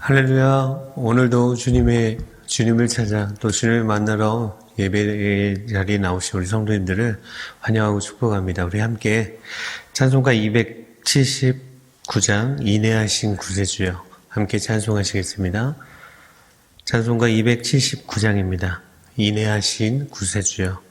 할렐루야. 오늘도 주님을 찾아 또 주님을 만나러 예배 자리에 나오신 우리 성도님들을 환영하고 축복합니다. 우리 함께 찬송가 279장 인내하신 구세주여 함께 찬송하시겠습니다. 찬송가 279장입니다. 인내하신 구세주여.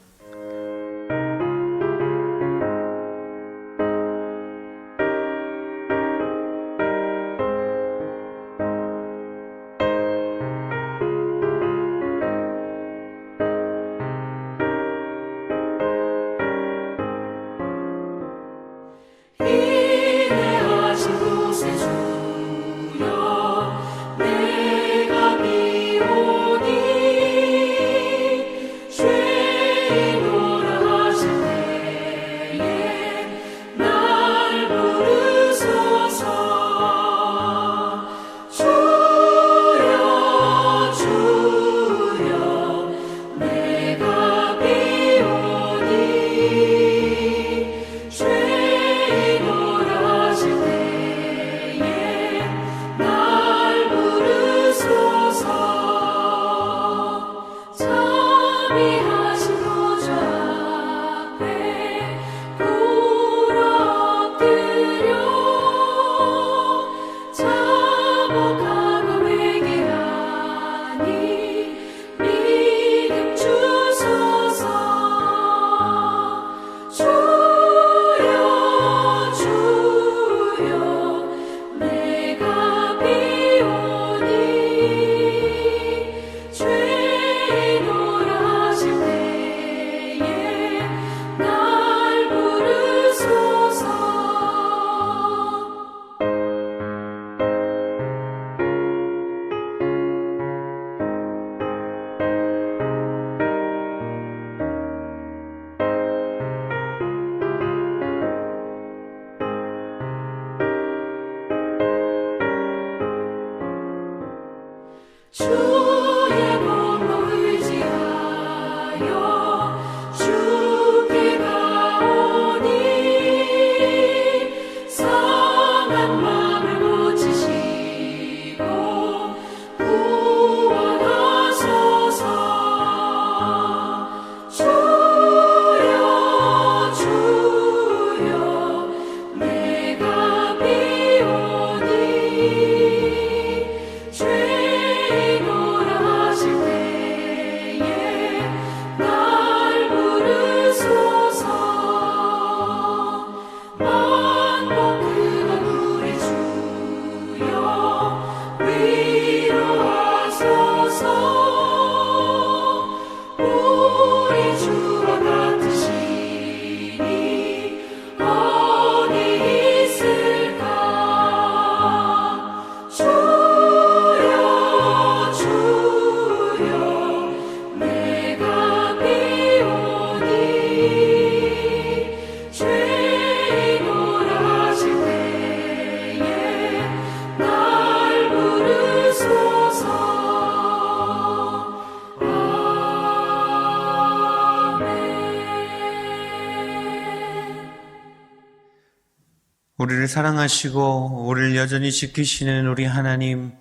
우리를 사랑하시고 우리를 여전히 지키시는 우리 하나님,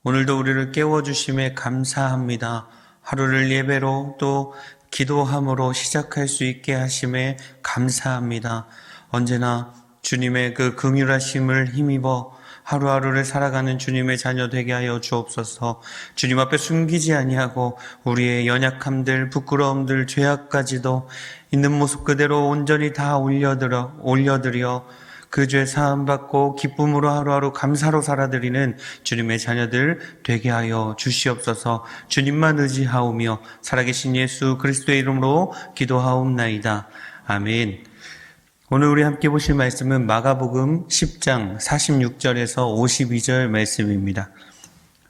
오늘도 우리를 깨워주심에 감사합니다. 하루를 예배로 또 기도함으로 시작할 수 있게 하심에 감사합니다. 언제나 주님의 그 긍휼하심을 힘입어 하루하루를 살아가는 주님의 자녀 되게 하여 주옵소서. 주님 앞에 숨기지 아니하고 우리의 연약함들, 부끄러움들, 죄악까지도 있는 모습 그대로 온전히 다 올려드려 그 죄 사함받고 기쁨으로 하루하루 감사로 살아드리는 주님의 자녀들 되게 하여 주시옵소서. 주님만 의지하오며 살아계신 예수 그리스도의 이름으로 기도하옵나이다. 아멘. 오늘 우리 함께 보실 말씀은 마가복음 10장 46절에서 52절 말씀입니다.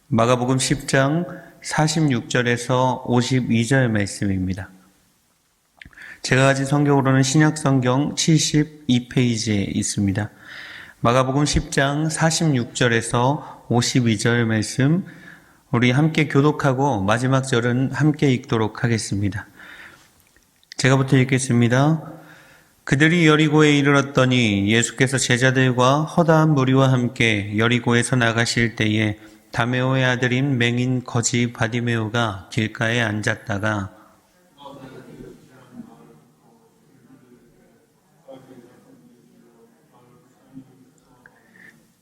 마가복음 10장 46절에서 52절 말씀입니다. 제가 가진 성경으로는 신약성경 72페이지에 있습니다. 마가복음 10장 46절에서 52절 말씀, 우리 함께 교독하고 마지막 절은 함께 읽도록 하겠습니다. 제가부터 읽겠습니다. 그들이 여리고에 이르렀더니 예수께서 제자들과 허다한 무리와 함께 여리고에서 나가실 때에 다메오의 아들인 맹인 거지 바디메오가 길가에 앉았다가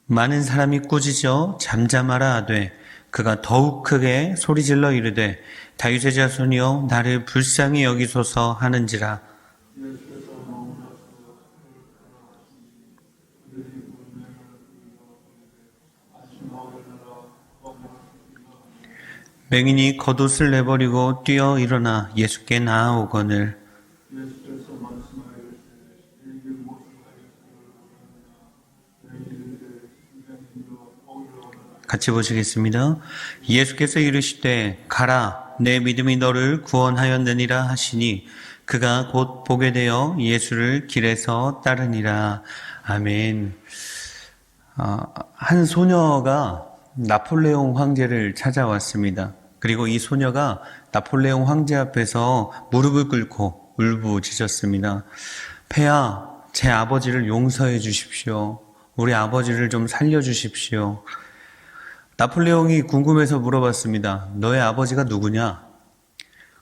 많은 사람이 꾸짖어 잠잠하라 하되 그가 더욱 크게 소리질러 이르되 다윗의 자손이여 나를 불쌍히 여기소서 하는지라. 맹인이 겉옷을 내버리고 뛰어 일어나 예수께 나아오거늘 같이 보시겠습니다. 예수께서 이르시되 가라 내 믿음이 너를 구원하였느니라 하시니 그가 곧 보게 되어 예수를 길에서 따르니라. 아멘. 한 소녀가 나폴레옹 황제를 찾아왔습니다. 그리고 이 소녀가 나폴레옹 황제 앞에서 무릎을 꿇고 울부짖었습니다. 폐하, 제 아버지를 용서해 주십시오. 우리 아버지를 좀 살려주십시오. 나폴레옹이 궁금해서 물어봤습니다. 너의 아버지가 누구냐?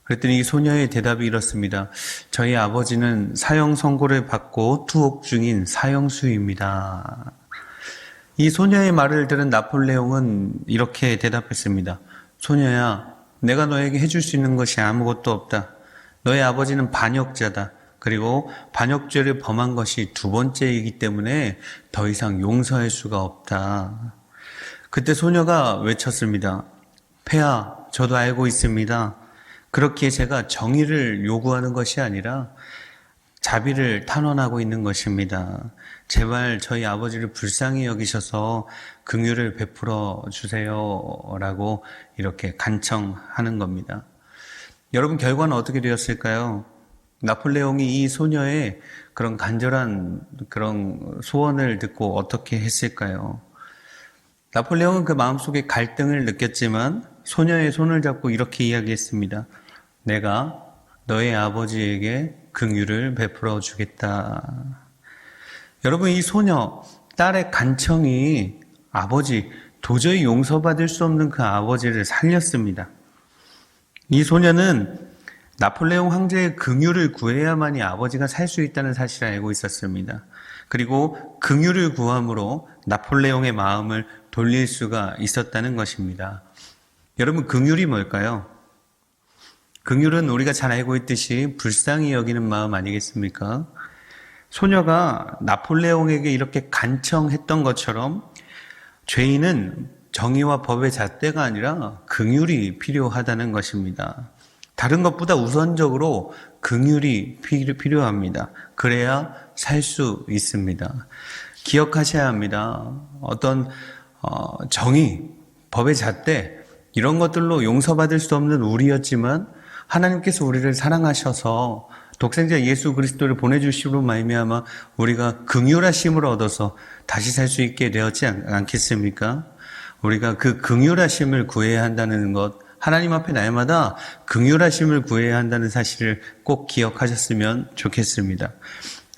그랬더니 이 소녀의 대답이 이렇습니다. 저희 아버지는 사형 선고를 받고 투옥 중인 사형수입니다. 이 소녀의 말을 들은 나폴레옹은 이렇게 대답했습니다. 소녀야, 내가 너에게 해줄 수 있는 것이 아무것도 없다. 너의 아버지는 반역자다. 그리고 반역죄를 범한 것이 두 번째이기 때문에 더 이상 용서할 수가 없다. 그때 소녀가 외쳤습니다. 폐하, 저도 알고 있습니다. 그렇기에 제가 정의를 요구하는 것이 아니라 자비를 탄원하고 있는 것입니다. 제발 저희 아버지를 불쌍히 여기셔서 긍휼을 베풀어 주세요라고 이렇게 간청하는 겁니다. 여러분 결과는 어떻게 되었을까요? 나폴레옹이 이 소녀의 그런 간절한 그런 소원을 듣고 어떻게 했을까요? 나폴레옹은 그 마음속에 갈등을 느꼈지만 소녀의 손을 잡고 이렇게 이야기했습니다. 내가 너의 아버지에게 긍휼을 베풀어 주겠다. 여러분 이 소녀, 딸의 간청이 아버지, 도저히 용서받을 수 없는 그 아버지를 살렸습니다. 이 소녀는 나폴레옹 황제의 긍휼을 구해야만이 아버지가 살 수 있다는 사실을 알고 있었습니다. 그리고 긍휼을 구함으로 나폴레옹의 마음을 돌릴 수가 있었다는 것입니다. 여러분 긍휼이 뭘까요? 긍휼은 우리가 잘 알고 있듯이 불쌍히 여기는 마음 아니겠습니까? 소녀가 나폴레옹에게 이렇게 간청했던 것처럼 죄인은 정의와 법의 잣대가 아니라 긍휼이 필요하다는 것입니다. 다른 것보다 우선적으로 긍휼이 필요합니다. 그래야 살 수 있습니다. 기억하셔야 합니다. 어떤 정의, 법의 잣대 이런 것들로 용서받을 수 없는 우리였지만 하나님께서 우리를 사랑하셔서 독생자 예수 그리스도를 보내주심으로 말미암아 우리가 긍휼하심을 얻어서 다시 살 수 있게 되었지 않겠습니까? 우리가 그 긍휼하심을 구해야 한다는 것, 하나님 앞에 날마다 긍휼하심을 구해야 한다는 사실을 꼭 기억하셨으면 좋겠습니다.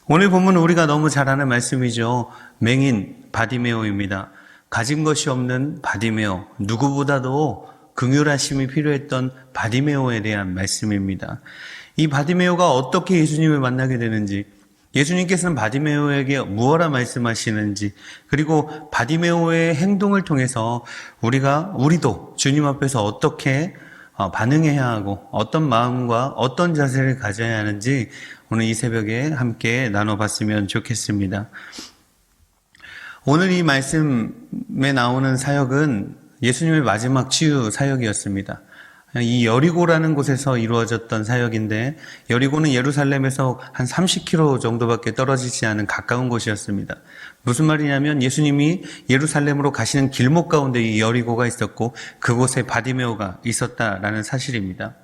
오늘 본문은 우리가 너무 잘 아는 말씀이죠. 맹인 바디메오입니다. 가진 것이 없는 바디메오, 누구보다도 긍휼하심이 필요했던 바디메오에 대한 말씀입니다. 이 바디메오가 어떻게 예수님을 만나게 되는지, 예수님께서는 바디메오에게 무엇라 말씀하시는지, 그리고 바디메오의 행동을 통해서 우리도 주님 앞에서 어떻게 반응해야 하고 어떤 마음과 어떤 자세를 가져야 하는지 오늘 이 새벽에 함께 나눠봤으면 좋겠습니다. 오늘 이 말씀에 나오는 사역은 예수님의 마지막 치유 사역이었습니다. 이 여리고라는 곳에서 이루어졌던 사역인데 여리고는 예루살렘에서 한 30km 정도밖에 떨어지지 않은 가까운 곳이었습니다. 무슨 말이냐면 예수님이 예루살렘으로 가시는 길목 가운데 이 여리고가 있었고 그곳에 바디메오가 있었다라는 사실입니다.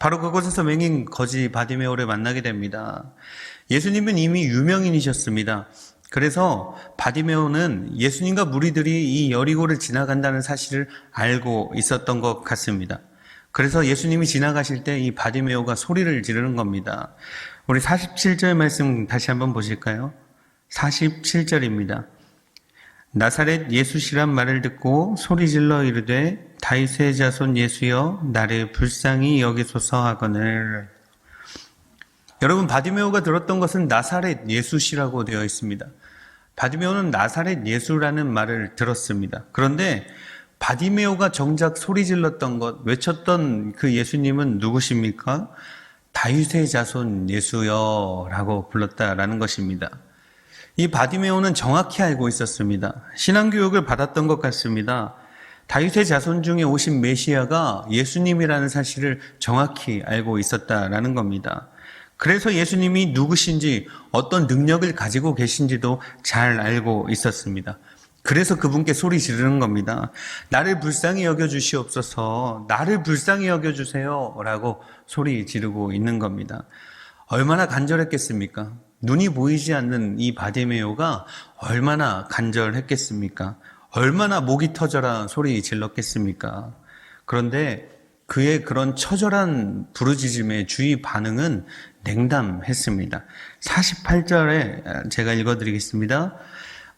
바로 그곳에서 맹인 거지 바디메오를 만나게 됩니다. 예수님은 이미 유명인이셨습니다. 그래서 바디메오는 예수님과 무리들이 이 여리고를 지나간다는 사실을 알고 있었던 것 같습니다. 그래서 예수님이 지나가실 때 이 바디메오가 소리를 지르는 겁니다. 우리 47절 말씀 다시 한번 보실까요? 47절입니다. 나사렛 예수시란 말을 듣고 소리질러 이르되 다윗의 자손 예수여 나를 불쌍히 여기소서 하거늘. 여러분, 바디메오가 들었던 것은 나사렛 예수시라고 되어 있습니다. 바디메오는 나사렛 예수라는 말을 들었습니다. 그런데 바디메오가 정작 소리질렀던 것, 외쳤던 그 예수님은 누구십니까? 다윗의 자손 예수여 라고 불렀다라는 것입니다. 이 바디메오는 정확히 알고 있었습니다. 신앙교육을 받았던 것 같습니다. 다윗의 자손 중에 오신 메시아가 예수님이라는 사실을 정확히 알고 있었다라는 겁니다. 그래서 예수님이 누구신지, 어떤 능력을 가지고 계신지도 잘 알고 있었습니다. 그래서 그분께 소리 지르는 겁니다. 나를 불쌍히 여겨주시옵소서, 나를 불쌍히 여겨주세요 라고 소리 지르고 있는 겁니다. 얼마나 간절했겠습니까? 눈이 보이지 않는 이 바디메오가 얼마나 간절했겠습니까? 얼마나 목이 터져라 소리 질렀겠습니까? 그런데 그의 그런 처절한 부르짖음의 주의 반응은 냉담했습니다. 48절에 제가 읽어드리겠습니다.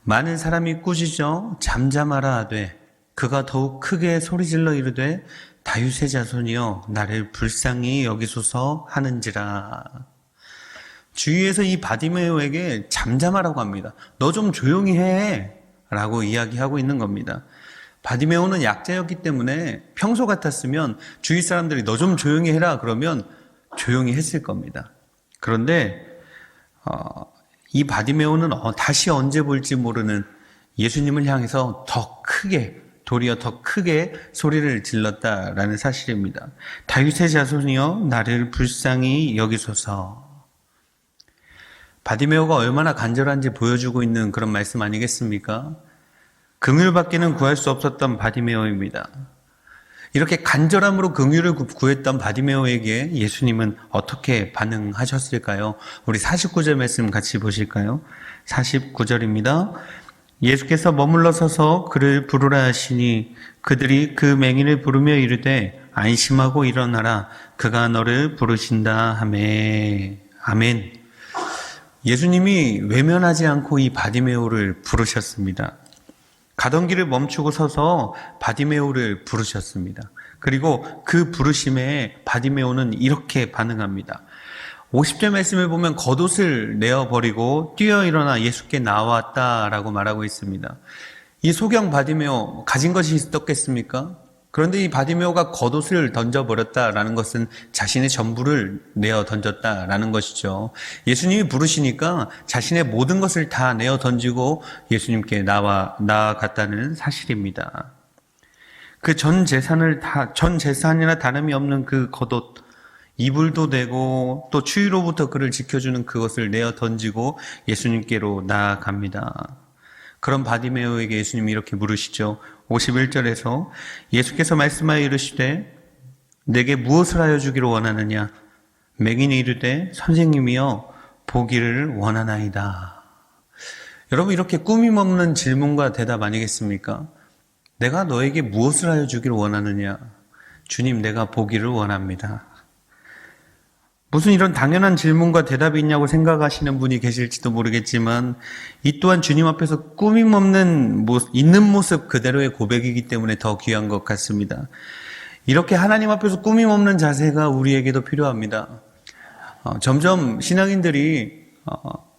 많은 사람이 꾸짖어 잠잠하라 하되 그가 더욱 크게 소리질러 이르되 다윗의 자손이여 나를 불쌍히 여기소서 하는지라. 주위에서 이 바디메오에게 잠잠하라고 합니다. 너 좀 조용히 해 라고 이야기하고 있는 겁니다. 바디메오는 약자였기 때문에 평소 같았으면 주위 사람들이 너 좀 조용히 해라 그러면 조용히 했을 겁니다. 그런데 이 바디메오는 다시 언제 볼지 모르는 예수님을 향해서 더 크게, 도리어 더 크게 소리를 질렀다라는 사실입니다. 다윗의 자손이여 나를 불쌍히 여기소서. 바디메오가 얼마나 간절한지 보여주고 있는 그런 말씀 아니겠습니까? 긍휼밖에는 구할 수 없었던 바디메오입니다. 이렇게 간절함으로 긍휼을 구했던 바디메오에게 예수님은 어떻게 반응하셨을까요? 우리 49절 말씀 같이 보실까요? 49절입니다. 예수께서 머물러 서서 그를 부르라 하시니 그들이 그 맹인을 부르며 이르되 안심하고 일어나라 그가 너를 부르신다 하매. 아멘. 예수님이 외면하지 않고 이 바디메오를 부르셨습니다. 가던 길을 멈추고 서서 바디메오를 부르셨습니다. 그리고 그 부르심에 바디메오는 이렇게 반응합니다. 50절 말씀을 보면 겉옷을 내어버리고 뛰어 일어나 예수께 나왔다라고 말하고 있습니다. 이 소경 바디메오 가진 것이 있었겠습니까? 그런데 이 바디메오가 겉옷을 던져버렸다라는 것은 자신의 전부를 내어 던졌다라는 것이죠. 예수님이 부르시니까 자신의 모든 것을 다 내어 던지고 예수님께 나아갔다는 사실입니다. 그 전 재산이나 다름이 없는 그 겉옷, 이불도 되고 또 추위로부터 그를 지켜주는 그것을 내어 던지고 예수님께로 나아갑니다. 그런 바디메오에게 예수님이 이렇게 물으시죠. 51절에서 예수께서 말씀하여 이르시되 내게 무엇을 하여 주기를 원하느냐? 맹인이 이르되 선생님이여 보기를 원하나이다. 여러분, 이렇게 꾸밈없는 질문과 대답 아니겠습니까? 내가 너에게 무엇을 하여 주기를 원하느냐? 주님, 내가 보기를 원합니다. 무슨 이런 당연한 질문과 대답이 있냐고 생각하시는 분이 계실지도 모르겠지만 이 또한 주님 앞에서 꾸밈없는 있는 모습 그대로의 고백이기 때문에 더 귀한 것 같습니다. 이렇게 하나님 앞에서 꾸밈없는 자세가 우리에게도 필요합니다. 점점 신앙인들이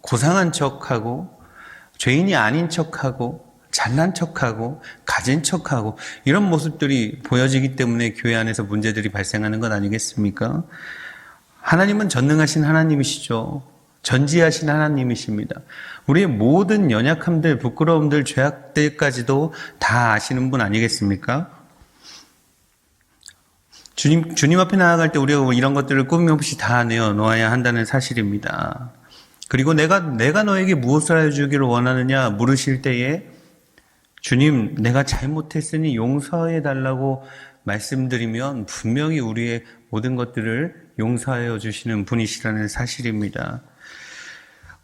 고상한 척하고 죄인이 아닌 척하고 잘난 척하고 가진 척하고 이런 모습들이 보여지기 때문에 교회 안에서 문제들이 발생하는 것 아니겠습니까? 하나님은 전능하신 하나님이시죠. 전지하신 하나님이십니다. 우리의 모든 연약함들, 부끄러움들, 죄악들까지도 다 아시는 분 아니겠습니까? 주님 앞에 나아갈 때 우리가 이런 것들을 꾸밈없이 다 내어놓아야 한다는 사실입니다. 그리고 내가 너에게 무엇을 하여 주기를 원하느냐 물으실 때에 주님, 내가 잘못했으니 용서해 달라고 말씀드리면 분명히 우리의 모든 것들을 용서하여 주시는 분이시라는 사실입니다.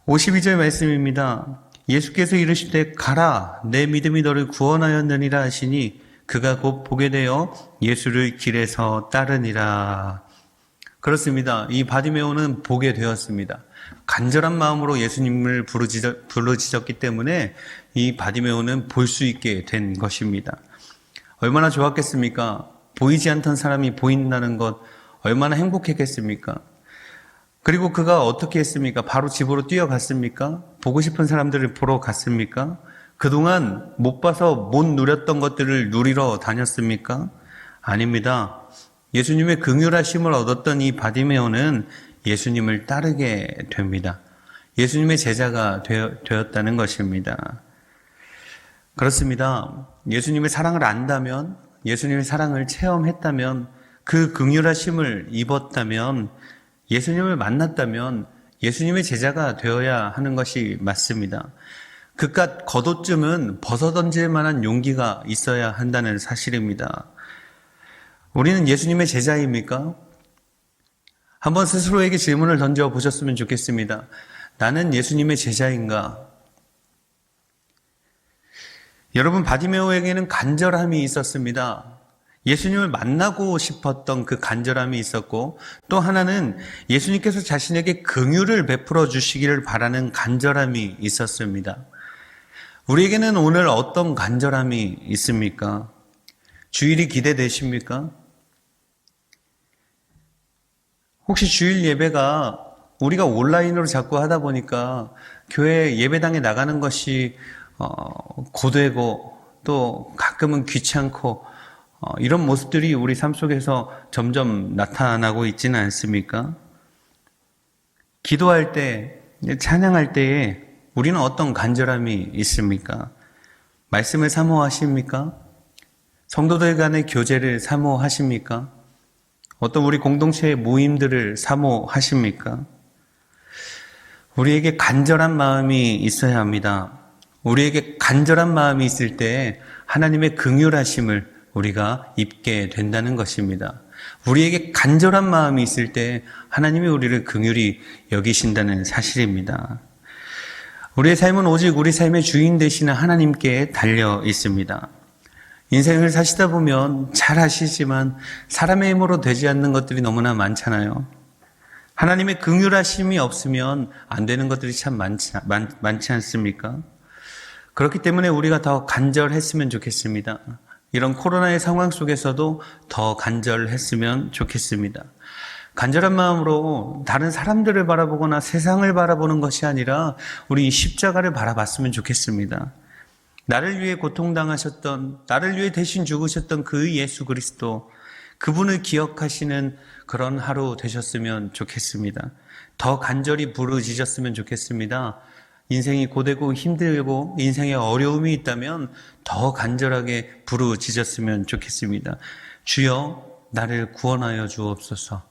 52절 말씀입니다. 예수께서 이르시되 가라 내 믿음이 너를 구원하였느니라 하시니 그가 곧 보게 되어 예수를 길에서 따르니라. 그렇습니다. 이 바디메오는 보게 되었습니다. 간절한 마음으로 예수님을 부르짖었기 때문에 이 바디메오는 볼 수 있게 된 것입니다. 얼마나 좋았겠습니까? 보이지 않던 사람이 보인다는 것 얼마나 행복했겠습니까? 그리고 그가 어떻게 했습니까? 바로 집으로 뛰어갔습니까? 보고 싶은 사람들을 보러 갔습니까? 그동안 못 봐서 못 누렸던 것들을 누리러 다녔습니까? 아닙니다. 예수님의 긍휼하심을 얻었던 이 바디메오는 예수님을 따르게 됩니다. 예수님의 제자가 되었다는 것입니다. 그렇습니다. 예수님의 사랑을 안다면, 예수님의 사랑을 체험했다면, 그 긍휼하심을 입었다면, 예수님을 만났다면 예수님의 제자가 되어야 하는 것이 맞습니다. 그깟 겉옷쯤은 벗어던질 만한 용기가 있어야 한다는 사실입니다. 우리는 예수님의 제자입니까? 한번 스스로에게 질문을 던져보셨으면 좋겠습니다. 나는 예수님의 제자인가? 여러분, 바디메오에게는 간절함이 있었습니다. 예수님을 만나고 싶었던 그 간절함이 있었고, 또 하나는 예수님께서 자신에게 긍휼을 베풀어 주시기를 바라는 간절함이 있었습니다. 우리에게는 오늘 어떤 간절함이 있습니까? 주일이 기대되십니까? 혹시 주일 예배가 우리가 온라인으로 자꾸 하다 보니까 교회 예배당에 나가는 것이 고되고 또 가끔은 귀찮고 이런 모습들이 우리 삶 속에서 점점 나타나고 있지는 않습니까? 기도할 때, 찬양할 때에 우리는 어떤 간절함이 있습니까? 말씀을 사모하십니까? 성도들 간의 교제를 사모하십니까? 어떤 우리 공동체의 모임들을 사모하십니까? 우리에게 간절한 마음이 있어야 합니다. 우리에게 간절한 마음이 있을 때 하나님의 긍휼하심을 우리가 입게 된다는 것입니다. 우리에게 간절한 마음이 있을 때 하나님이 우리를 긍휼히 여기신다는 사실입니다. 우리의 삶은 오직 우리 삶의 주인 되시는 하나님께 달려 있습니다. 인생을 사시다 보면 잘 아시지만 사람의 힘으로 되지 않는 것들이 너무나 많잖아요. 하나님의 긍휼하심이 없으면 안 되는 것들이 참 많지 않습니까? 그렇기 때문에 우리가 더 간절했으면 좋겠습니다. 이런 코로나의 상황 속에서도 더 간절했으면 좋겠습니다. 간절한 마음으로 다른 사람들을 바라보거나 세상을 바라보는 것이 아니라 우리 이 십자가를 바라봤으면 좋겠습니다. 나를 위해 고통당하셨던, 나를 위해 대신 죽으셨던 그 예수 그리스도, 그분을 기억하시는 그런 하루 되셨으면 좋겠습니다. 더 간절히 부르짖었으면 좋겠습니다. 인생이 고되고 힘들고 인생에 어려움이 있다면 더 간절하게 부르짖었으면 좋겠습니다. 주여, 나를 구원하여 주옵소서.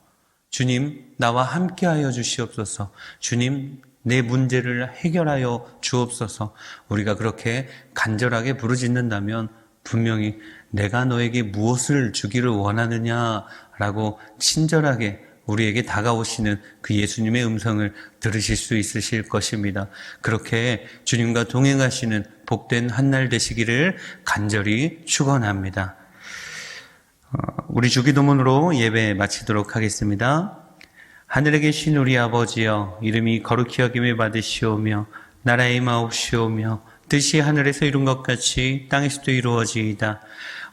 주님, 나와 함께하여 주시옵소서. 주님, 내 문제를 해결하여 주옵소서. 우리가 그렇게 간절하게 부르짖는다면 분명히 내가 너에게 무엇을 주기를 원하느냐라고 친절하게 우리에게 다가오시는 그 예수님의 음성을 들으실 수 있으실 것입니다. 그렇게 주님과 동행하시는 복된 한 날 되시기를 간절히 축원합니다. 우리 주기도문으로 예배 마치도록 하겠습니다. 하늘에 계신 우리 아버지여, 이름이 거룩히 여김을 받으시오며 나라의 임하옵시오며 뜻이 하늘에서 이룬 것 같이 땅에서도 이루어지이다.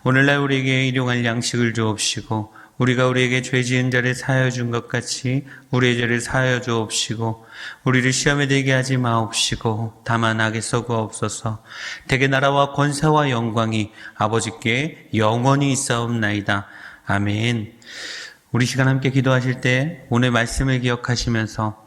오늘날 우리에게 일용할 양식을 주옵시고 우리가 우리에게 죄 지은 자를 사하여 준 것 같이 우리의 죄를 사하여 주옵시고 우리를 시험에 들게 하지 마옵시고 다만 악에서 구하옵소서. 대개 나라와 권세와 영광이 아버지께 영원히 있사옵나이다. 아멘. 우리 시간 함께 기도하실 때 오늘 말씀을 기억하시면서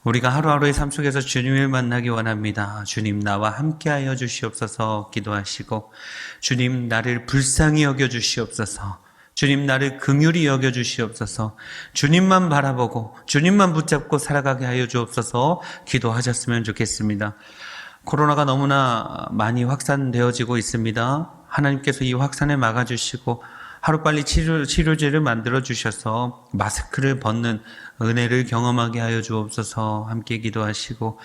우리가 하루하루의 삶 속에서 주님을 만나기 원합니다. 주님, 나와 함께하여 주시옵소서 기도하시고, 주님, 나를 불쌍히 여겨 주시옵소서. 주님, 나를 긍휼히 여겨 주시옵소서. 주님만 바라보고 주님만 붙잡고 살아가게 하여 주옵소서 기도하셨으면 좋겠습니다. 코로나가 너무나 많이 확산되어지고 있습니다. 하나님께서 이 확산을 막아주시고 하루빨리 치료제를 만들어 주셔서 마스크를 벗는 은혜를 경험하게 하여 주옵소서. 함께 기도하시고,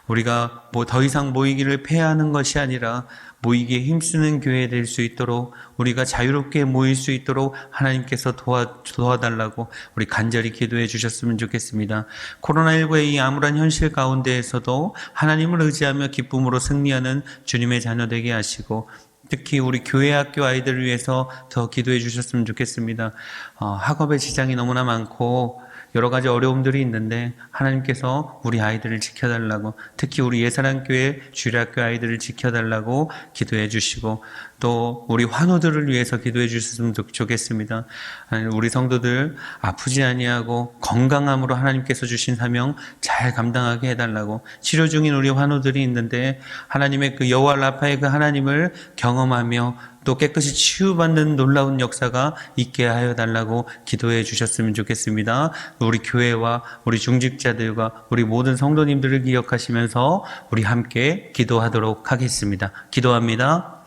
우리가 더 이상 모이기를 폐하는 것이 아니라 모이기에 힘쓰는 교회 될 수 있도록, 우리가 자유롭게 모일 수 있도록 하나님께서 도와달라고 우리 간절히 기도해 주셨으면 좋겠습니다. 코로나19의 이 암울한 현실 가운데에서도 하나님을 의지하며 기쁨으로 승리하는 주님의 자녀 되게 하시고, 특히 우리 교회 학교 아이들을 위해서 더 기도해 주셨으면 좋겠습니다. 학업의 지장이 너무나 많고 여러 가지 어려움들이 있는데 하나님께서 우리 아이들을 지켜달라고, 특히 우리 예사랑교회 주일학교 아이들을 지켜달라고 기도해 주시고, 또 우리 환우들을 위해서 기도해 주셨으면 좋겠습니다. 우리 성도들 아프지 아니하고 건강함으로 하나님께서 주신 사명 잘 감당하게 해달라고, 치료 중인 우리 환우들이 있는데 하나님의 그 여호와 라파의 그 하나님을 경험하며 또 깨끗이 치유받는 놀라운 역사가 있게 하여 달라고 기도해 주셨으면 좋겠습니다. 우리 교회와 우리 중직자들과 우리 모든 성도님들을 기억하시면서 우리 함께 기도하도록 하겠습니다. 기도합니다.